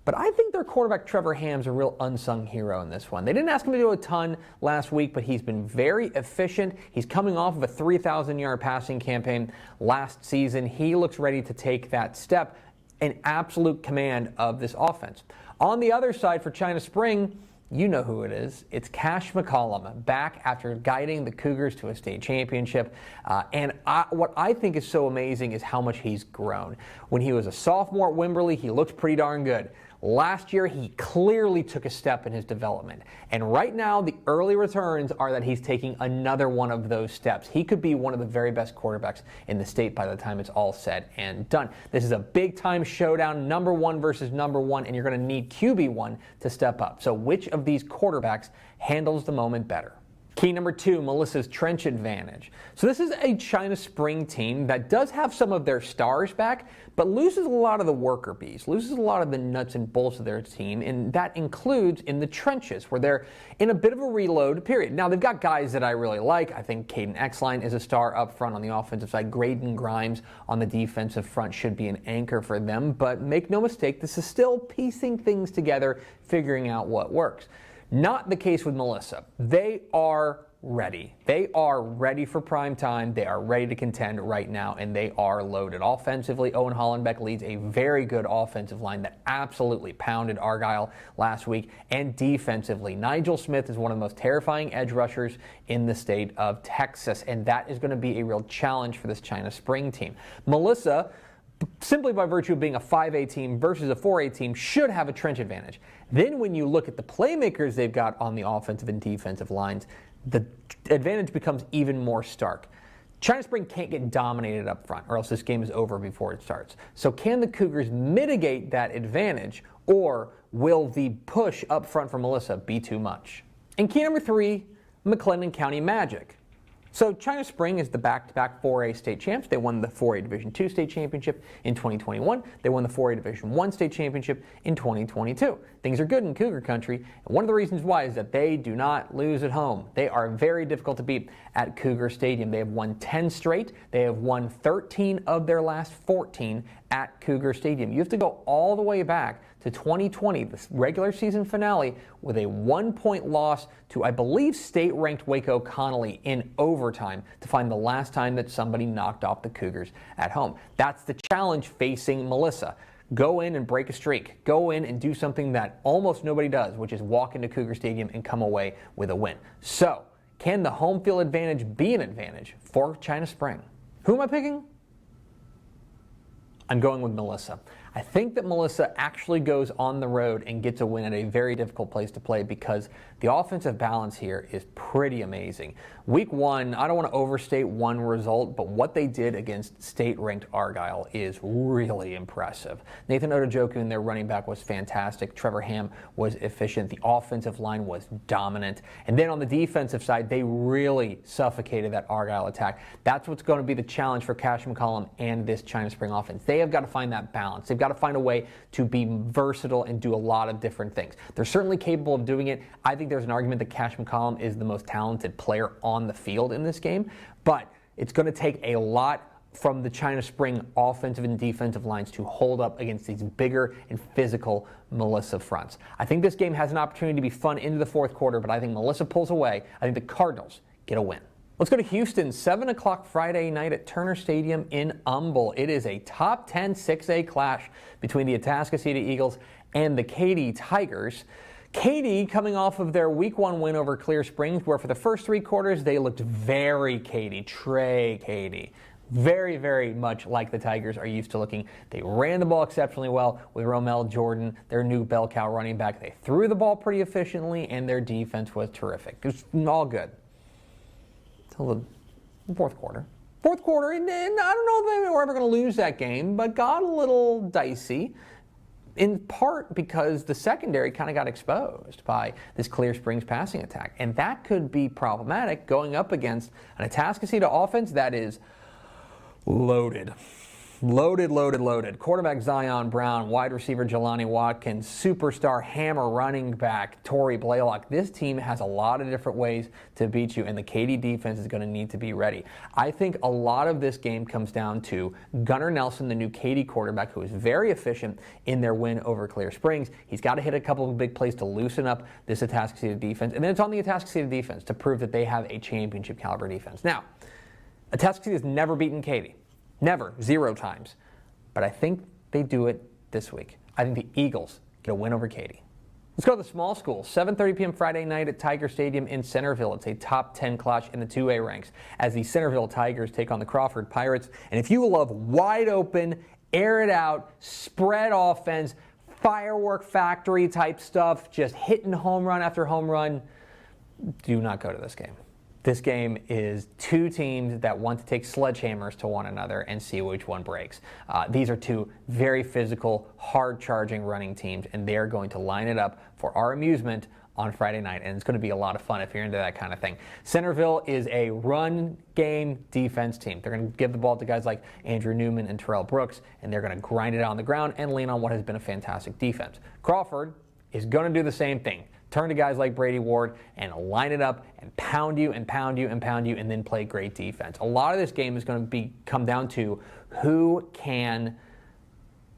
But I think their quarterback Trevor Ham's a real unsung hero in this one. They didn't ask him to do a ton last week, but he's been very efficient. He's coming off of a 3,000-yard passing campaign last season. He looks ready to take that step in absolute command of this offense. On the other side for China Spring, You know who it is. It's Cash McCollum, back after guiding the Cougars to a state championship. What I think is so amazing is how much he's grown. When he was a sophomore at Wimberley, he looked pretty darn good. Last year, he clearly took a step in his development. And right now, the early returns are that he's taking another one of those steps. He could be one of the very best quarterbacks in the state by the time it's all said and done. This is a big-time showdown, number one versus number one, and you're going to need QB1 to step up. So which of these quarterbacks handles the moment better? Key number 2, Melissa's trench advantage. So this is a China Spring team that does have some of their stars back, but loses a lot of the worker bees, loses a lot of the nuts and bolts of their team, and that includes in the trenches, where they're in a bit of a reload period. Now, they've got guys that I really like. I think Caden Exline is a star up front on the offensive side. Graydon Grimes on the defensive front should be an anchor for them, but make no mistake, this is still piecing things together, figuring out what works. Not the case with Melissa. They are ready. They are ready for prime time. They are ready to contend right now, and they are loaded. Offensively, Owen Hollenbeck leads a very good offensive line that absolutely pounded Argyle last week. And defensively, Nigel Smith is one of the most terrifying edge rushers in the state of Texas, and that is going to be a real challenge for this China Spring team. Melissa, simply by virtue of being a 5A team versus a 4A team, should have a trench advantage. Then when you look at the playmakers they've got on the offensive and defensive lines, the advantage becomes even more stark. China Spring can't get dominated up front, or else this game is over before it starts. So can the Cougars mitigate that advantage, or will the push up front for Melissa be too much? And key number 3, McLennan County Magic. So China Spring is the back-to-back 4A state champs. They won the 4A Division II state championship in 2021. They won the 4A Division I state championship in 2022. Things are good in Cougar country, and one of the reasons why is that they do not lose at home. They are very difficult to beat at Cougar Stadium. They have won 10 straight. They have won 13 of their last 14 at Cougar Stadium. You have to go all the way back to 2020, the regular season finale, with a 1-point loss to, I believe, state-ranked Waco Connolly in overtime to find the last time that somebody knocked off the Cougars at home. That's the challenge facing Melissa. Go in and break a streak. Go in and do something that almost nobody does, which is walk into Cougar Stadium and come away with a win. So, can the home field advantage be an advantage for China Spring? Who am I picking? I'm going with Melissa. I think that Melissa actually goes on the road and gets a win at a very difficult place to play because the offensive balance here is pretty amazing. Week 1, I don't want to overstate one result, but what they did against state-ranked Argyle is really impressive. Nathan Otojoku and their running back was fantastic. Trevor Ham was efficient. The offensive line was dominant. And then on the defensive side, they really suffocated that Argyle attack. That's what's going to be the challenge for Cash McCollum and this China Spring offense. They have got to find that balance. They've got to find a way to be versatile and do a lot of different things. They're certainly capable of doing it. I think there's an argument that Cash McCollum is the most talented player on the field in this game, but it's going to take a lot from the China Spring offensive and defensive lines to hold up against these bigger and physical Melissa fronts. I think this game has an opportunity to be fun into the fourth quarter, but I think Melissa pulls away. I think the Cardinals get a win. Let's go to Houston, 7 o'clock Friday night at Turner Stadium in Humble. It is a top 10 6A clash between the Atascocita Eagles and the Katy Tigers. Katy coming off of their Week 1 win over Clear Springs, where for the first 3 quarters they looked very Katy, Trey Katy. Very, very much like the Tigers are used to looking. They ran the ball exceptionally well with Romel Jordan, their new bell cow running back. They threw the ball pretty efficiently, and their defense was terrific. It was all good. Until the fourth quarter. And I don't know if they were ever going to lose that game, but got a little dicey, in part because the secondary kind of got exposed by this Clear Springs passing attack. And that could be problematic going up against an Atascocita offense that is loaded. Loaded. Quarterback Zion Brown, wide receiver Jelani Watkins, superstar hammer running back Torrey Blaylock. This team has a lot of different ways to beat you, and the Katy defense is going to need to be ready. I think a lot of this game comes down to Gunnar Nelson, the new Katy quarterback, who is very efficient in their win over Clear Springs. He's got to hit a couple of big plays to loosen up this Atascocita defense, and then it's on the Atascocita defense to prove that they have a championship caliber defense. Now, Atascocita has never beaten Katy. Never. 0 times. But I think they do it this week. I think the Eagles get a win over Katy. Let's go to the small schools. 7:30 p.m. Friday night at Tiger Stadium in Centerville. It's a top 10 clash in the 2A ranks as the Centerville Tigers take on the Crawford Pirates. And if you love wide open, air it out, spread offense, firework factory type stuff, just hitting home run after home run, do not go to this game. This game is two teams that want to take sledgehammers to one another and see which one breaks. These are two very physical, hard-charging running teams, and they're going to line it up for our amusement on Friday night, and it's going to be a lot of fun if you're into that kind of thing. Centerville is a run game defense team. They're going to give the ball to guys like Andrew Newman and Terrell Brooks, and they're going to grind it out on the ground and lean on what has been a fantastic defense. Crawford is going to do the same thing. Turn to guys like Brady Ward and line it up and pound you and pound you and pound you and then play great defense. A lot of this game is going to come down to who can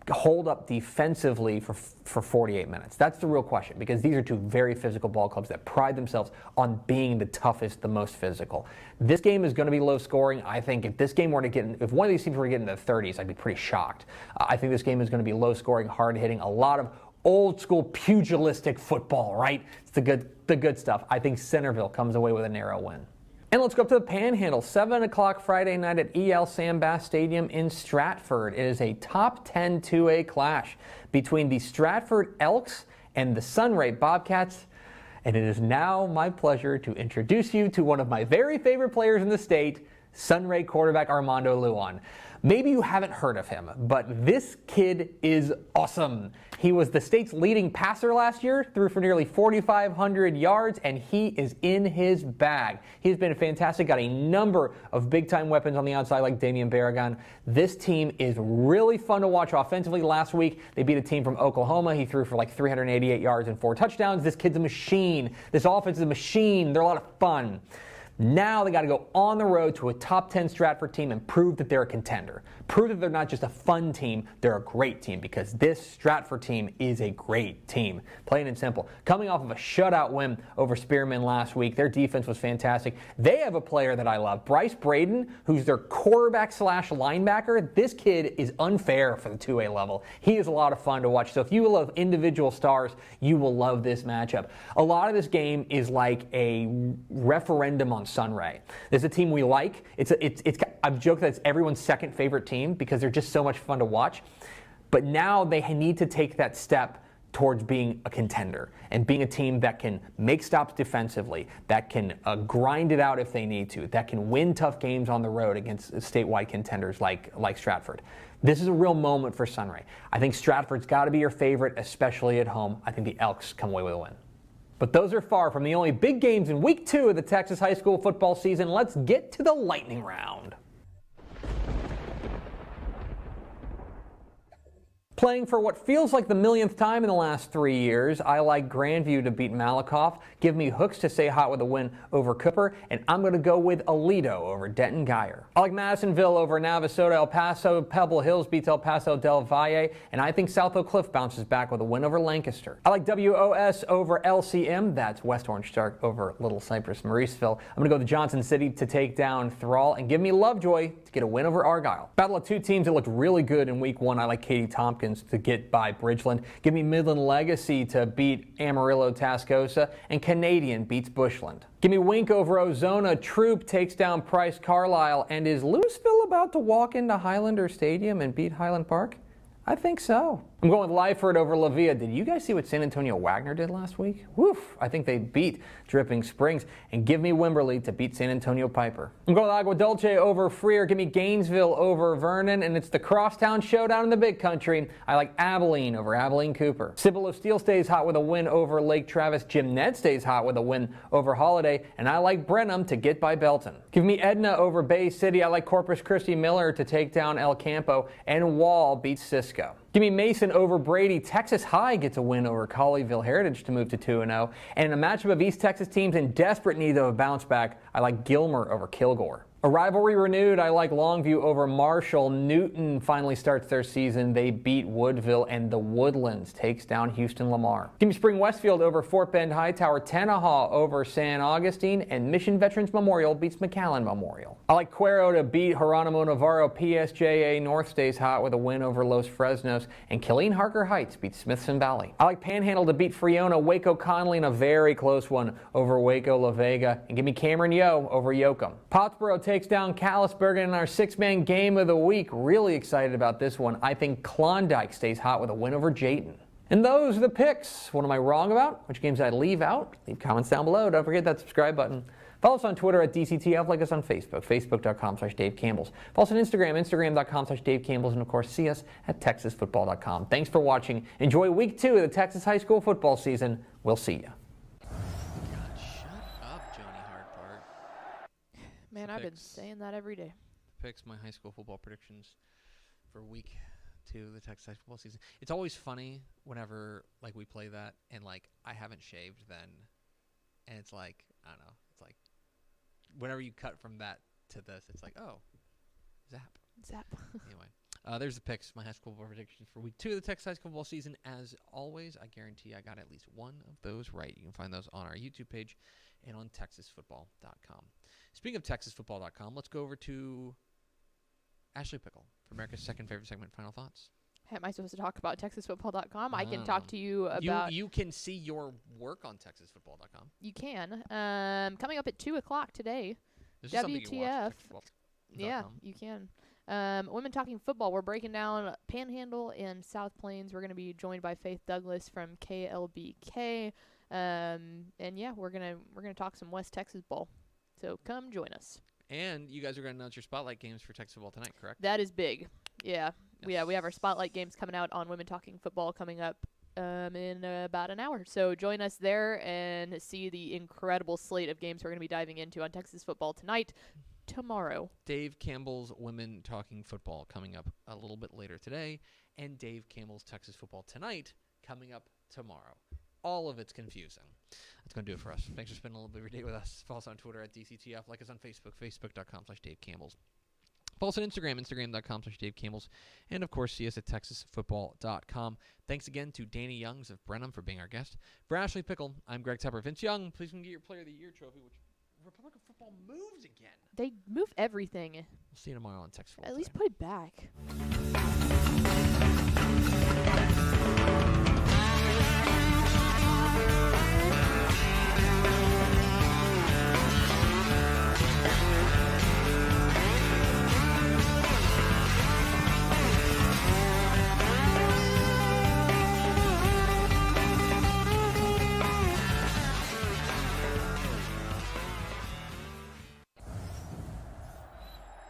hold up defensively for 48 minutes. That's the real question, because these are two very physical ball clubs that pride themselves on being the toughest, the most physical. This game is going to be low scoring. I think if this game were to if one of these teams were to get into the 30s, I'd be pretty shocked. I think this game is going to be low scoring, hard hitting, a lot of old school pugilistic football, right? It's the good stuff. I think Centerville comes away with a narrow win. And let's go up to the Panhandle. 7 o'clock Friday night at E.L. Sam Bass Stadium in Stratford. It is a top 10 2A clash between the Stratford Elks and the Sunray Bobcats. And it is now my pleasure to introduce you to one of my very favorite players in the state, Sunray quarterback Armando Luan. Maybe you haven't heard of him, but this kid is awesome. He was the state's leading passer last year, threw for nearly 4,500 yards, and he is in his bag. He's been fantastic, got a number of big-time weapons on the outside like Damian Barragan. This team is really fun to watch offensively. Last week, they beat a team from Oklahoma. He threw for like 388 yards and 4 touchdowns. This kid's a machine. This offense is a machine. They're a lot of fun. Now they got to go on the road to a top 10 Stratford team and prove that they're a contender. Prove that they're not just a fun team, they're a great team, because this Stratford team is a great team. Plain and simple. Coming off of a shutout win over Spearman last week, their defense was fantastic. They have a player that I love, Bryce Braden, who's their quarterback / linebacker. This kid is unfair for the 2A level. He is a lot of fun to watch. So if you love individual stars, you will love this matchup. A lot of this game is like a referendum on Sunray. This is a team we like. I've joked that it's everyone's second favorite team because they're just so much fun to watch. But now they need to take that step towards being a contender and being a team that can make stops defensively, that can grind it out if they need to, that can win tough games on the road against statewide contenders like Stratford. This is a real moment for Sunray. I think Stratford's got to be your favorite, especially at home. I think the Elks come away with a win. But those are far from the only big games in Week 2 of the Texas high school football season. Let's get to the lightning round. Playing for what feels like the millionth time in the last 3 years, I like Grandview to beat Malakoff. Give me Hooks to stay hot with a win over Cooper, and I'm going to go with Aledo over Denton Geyer. I like Madisonville over Navasota. El Paso Pebble Hills beats El Paso Del Valle, and I think South Oak Cliff bounces back with a win over Lancaster. I like WOS over LCM. That's West Orange Stark over Little Cypress Mauriceville. I'm going to go to Johnson City to take down Thrall, and give me Lovejoy to get a win over Argyle. Battle of two teams that looked really good in Week 1. I like Katy Tompkins to get by Bridgeland. Give me Midland Legacy to beat Amarillo Tascosa, and Canadian beats Bushland. Give me Wink over Ozona. Troop takes down Price Carlisle, and is Louisville about to walk into Highlander Stadium and beat Highland Park? I think so. I'm going with Lyford over La Villa. Did you guys see what San Antonio Wagner did last week? Woof. I think they beat Dripping Springs. And give me Wimberley to beat San Antonio Piper. I'm going with Agua Dulce over Freer. Give me Gainesville over Vernon. And it's the Crosstown Showdown in the Big Country. I like Abilene over Abilene Cooper. Cibolo Steel stays hot with a win over Lake Travis. Jim Ned stays hot with a win over Holiday. And I like Brenham to get by Belton. Give me Edna over Bay City. I like Corpus Christi Miller to take down El Campo. And Wall beats Cisco. Give me Mason over Brady. Texas High gets a win over Colleyville Heritage to move to 2-0. And in a matchup of East Texas teams in desperate need of a bounce back, I like Gilmer over Kilgore. A rivalry renewed. I like Longview over Marshall. Newton finally starts their season. They beat Woodville, and the Woodlands takes down Houston Lamar. Give me Spring Westfield over Fort Bend Hightower. Tenaha over San Augustine, and Mission Veterans Memorial beats McAllen Memorial. I like Cuero to beat Geronimo Navarro. PSJA North stays hot with a win over Los Fresnos, and Killeen Harker Heights beats Smithson Valley. I like Panhandle to beat Friona. Waco Conley in a very close one over Waco La Vega, and give me Cameron Yo over Yoakum. Pottsboro takes down Callisburg in our six-man game of the week. Really excited about this one. I think Klondike stays hot with a win over Jayton. And those are the picks. What am I wrong about? Which games did I leave out? Leave comments down below. Don't forget that subscribe button. Follow us on Twitter at DCTF. Like us on Facebook, facebook.com/Dave Campbell's. Follow us on Instagram, instagram.com/Dave Campbell's. And of course, see us at texasfootball.com. Thanks for watching. Enjoy week 2 of the Texas high school football season. We'll see you. Man, I've been saying that every day. Picks my high school football predictions for week 2 of the Texas high football season. It's always funny whenever like we play that and like I haven't shaved then, and it's like I don't know. It's like whenever you cut from that to this, it's like zap. Anyway, there's the picks. My high school football predictions for week 2 of the Texas high school football season. As always, I guarantee I got at least one of those right. You can find those on our YouTube page and on TexasFootball.com. Speaking of TexasFootball.com, let's go over to Ashley Pickle for America's second favorite segment, Final Thoughts. Hey, am I supposed to talk about TexasFootball.com? I can talk to you about... You can see your work on TexasFootball.com. You can. Coming up at 2 o'clock today, This is something you WTF. can watch, Yeah, you can. Women Talking Football. We're breaking down Panhandle and South Plains. We're going to be joined by Faith Douglas from KLBK. And yeah, we're gonna talk some West Texas ball. So come join us. And you guys are going to announce your spotlight games for Texas football tonight, correct? That is big. Yeah. Yes. Yeah, we have our spotlight games coming out on Women Talking Football coming up in about an hour. So join us there and see the incredible slate of games we're going to be diving into on Texas football tonight, tomorrow. Dave Campbell's Women Talking Football coming up a little bit later today, and Dave Campbell's Texas Football Tonight coming up tomorrow. All of it's confusing. That's going to do it for us. Thanks for spending a little bit of your day with us. Follow us on Twitter at DCTF. Like us on Facebook, facebook.com/Dave Campbell's. Follow us on Instagram, instagram.com/Dave Campbell's. And, of course, see us at texasfootball.com. Thanks again to Danny Youngs of Brenham for being our guest. For Ashley Pickle, I'm Greg Tepper. Vince Young, please come get your Player of the Year trophy, which Republican football moves again. They move everything. We'll see you tomorrow on Texas Football. At least put it back.